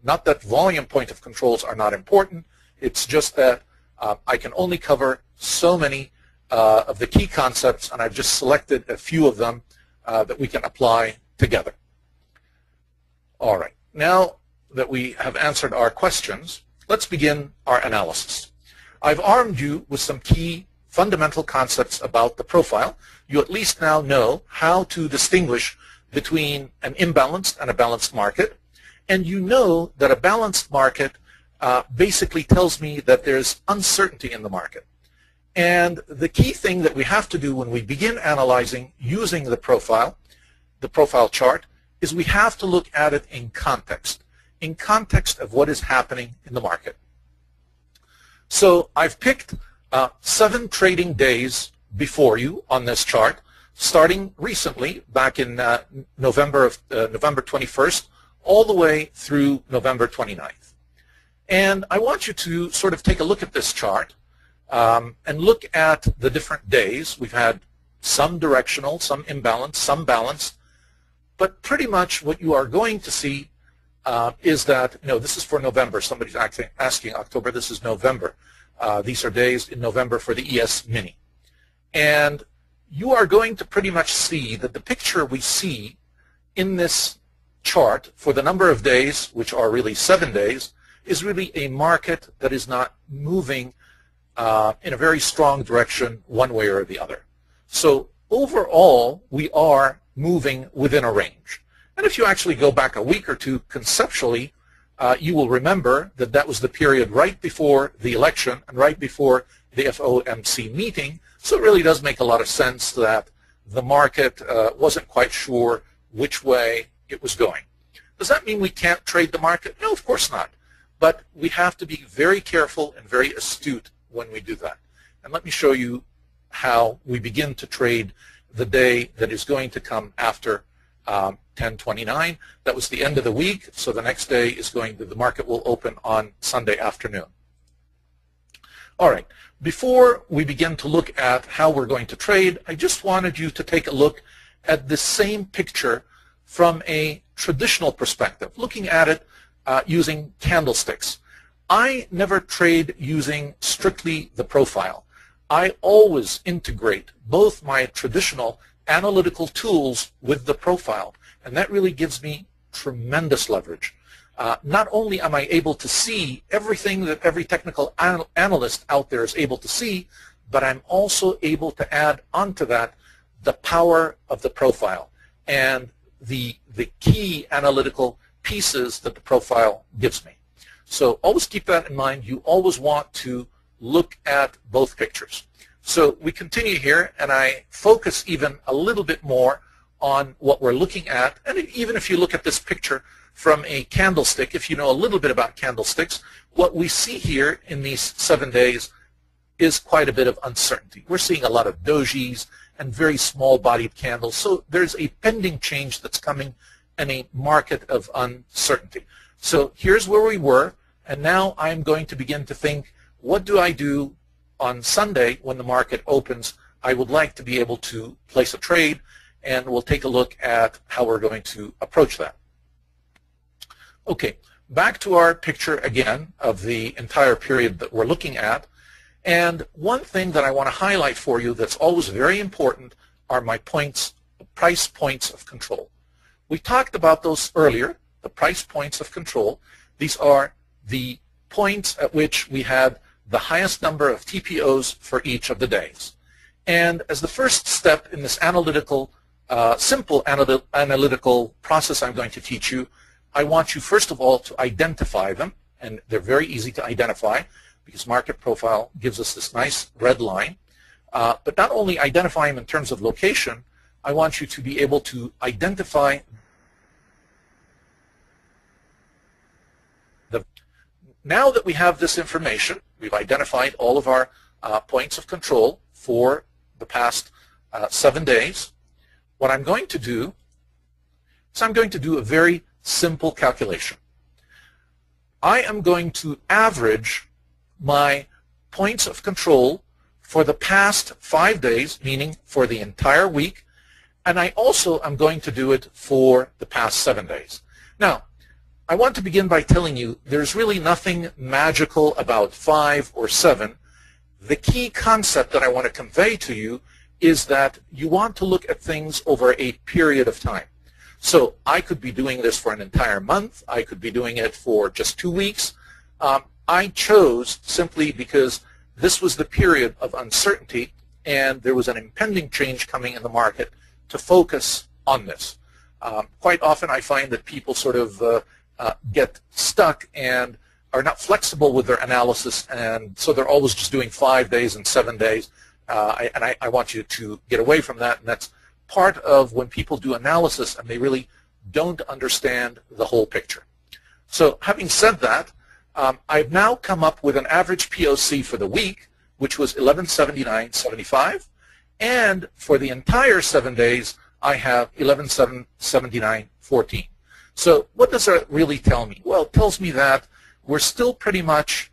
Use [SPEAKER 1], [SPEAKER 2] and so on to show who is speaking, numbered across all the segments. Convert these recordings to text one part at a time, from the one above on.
[SPEAKER 1] Not that volume point of controls are not important, it's just that I can only cover so many of the key concepts, and I've just selected a few of them that we can apply together. All right, now that we have answered our questions, let's begin our analysis. I've armed you with some key fundamental concepts about the profile. You at least now know how to distinguish between an imbalanced and a balanced market, and you know that a balanced market basically tells me that there's uncertainty in the market. And the key thing that we have to do when we begin analyzing using the profile chart, is we have to look at it in context of what is happening in the market. So I've picked 7 trading days before you on this chart, starting recently back in November 21st, all the way through November 29th. And I want you to sort of take a look at this chart and look at the different days. We've had some directional, some imbalanced, some balanced, but pretty much what you are going to see is that, this is for November. Somebody's asking October. This is November. These are days in November for the ES Mini. And you are going to pretty much see that the picture we see in this chart for the number of days, which are really 7 days, is really a market that is not moving in a very strong direction one way or the other. So overall, we are moving within a range. And if you actually go back a week or two conceptually, you will remember that that was the period right before the election and right before the FOMC meeting. So it really does make a lot of sense that the market wasn't quite sure which way it was going. Does that mean we can't trade the market? No, of course not. But we have to be very careful and very astute when we do that. And let me show you how we begin to trade the day that is going to come after 10/29. That was the end of the week, so the next day is the market will open on Sunday afternoon. All right, before we begin to look at how we're going to trade, I just wanted you to take a look at the same picture from a traditional perspective, looking at it using candlesticks. I never trade using strictly the profile. I always integrate both my traditional analytical tools with the profile, and that really gives me tremendous leverage. Not only am I able to see everything that every technical analyst out there is able to see, but I'm also able to add onto that the power of the profile and the key analytical pieces that the profile gives me. So always keep that in mind. You always want to look at both pictures. So we continue here, and I focus even a little bit more on what we're looking at. And even if you look at this picture from a candlestick, if you know a little bit about candlesticks, what we see here in these 7 days is quite a bit of uncertainty. We're seeing a lot of dojis and very small-bodied candles. So there's a pending change that's coming in a market of uncertainty. So here's where we were, and now I'm going to begin to think, what do I do on Sunday when the market opens? I would like to be able to place a trade, and we'll take a look at how we're going to approach that. Okay, back to our picture again of the entire period that we're looking at. And one thing that I want to highlight for you that's always very important are my price points of control. We talked about those earlier, the price points of control. These are the points at which we had the highest number of TPOs for each of the days. And as the first step in this simple analytical process I'm going to teach you, I want you first of all to identify them, and they're very easy to identify because Market Profile gives us this nice red line. But not only identify them in terms of location, I want you to be able to identify Now that we have this information, we've identified all of our points of control for the past 7 days. What I'm going to do is I'm going to do a very simple calculation. I am going to average my points of control for the past 5 days, meaning for the entire week, and I also am going to do it for the past 7 days. Now, I want to begin by telling you there's really nothing magical about 5 or 7. The key concept that I want to convey to you is that you want to look at things over a period of time. So I could be doing this for an entire month. I could be doing it for just 2 weeks. I chose simply because this was the period of uncertainty and there was an impending change coming in the market to focus on this. Quite often I find that people sort of get stuck and are not flexible with their analysis, and so they're always just doing 5 days and 7 days. I want you to get away from that, and that's part of when people do analysis and they really don't understand the whole picture. So having said that, I've now come up with an average POC for the week, which was 1179.75, and for the entire 7 days, I have 1179.14. So what does that really tell me? Well, it tells me that we're still pretty much,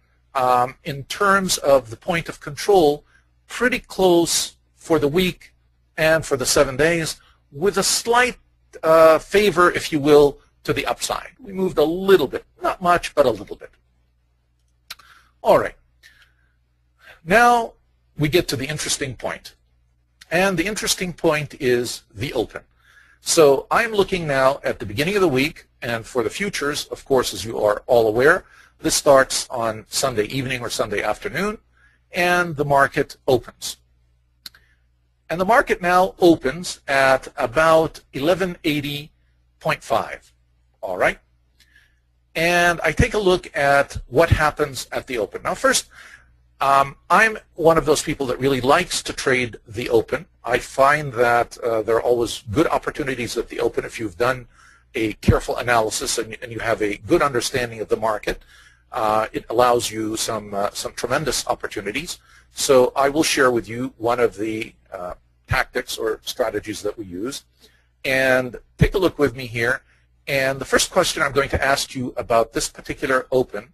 [SPEAKER 1] in terms of the point of control, pretty close for the week and for the 7 days, with a slight favor, if you will, to the upside. We moved a little bit, not much, but a little bit. All right. Now we get to the interesting point. And the interesting point is the open. So I'm looking now at the beginning of the week, and for the futures, of course, as you are all aware, this starts on Sunday evening or Sunday afternoon, and the market opens. And the market now opens at about 1180.5, all right? And I take a look at what happens at the open. Now first, I'm one of those people that really likes to trade the open. I find that there are always good opportunities at the open if you've done a careful analysis and you have a good understanding of the market. It allows you some tremendous opportunities. So I will share with you one of the tactics or strategies that we use. And take a look with me here. And the first question I'm going to ask you about this particular open,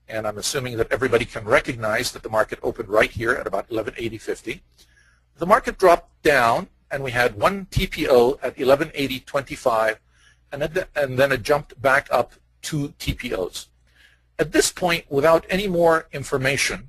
[SPEAKER 1] and I'm assuming that everybody can recognize that the market opened right here at about 1180.50. The market dropped down, and we had one TPO at 1180.25, and then it jumped back up 2 TPOs. At this point, without any more information,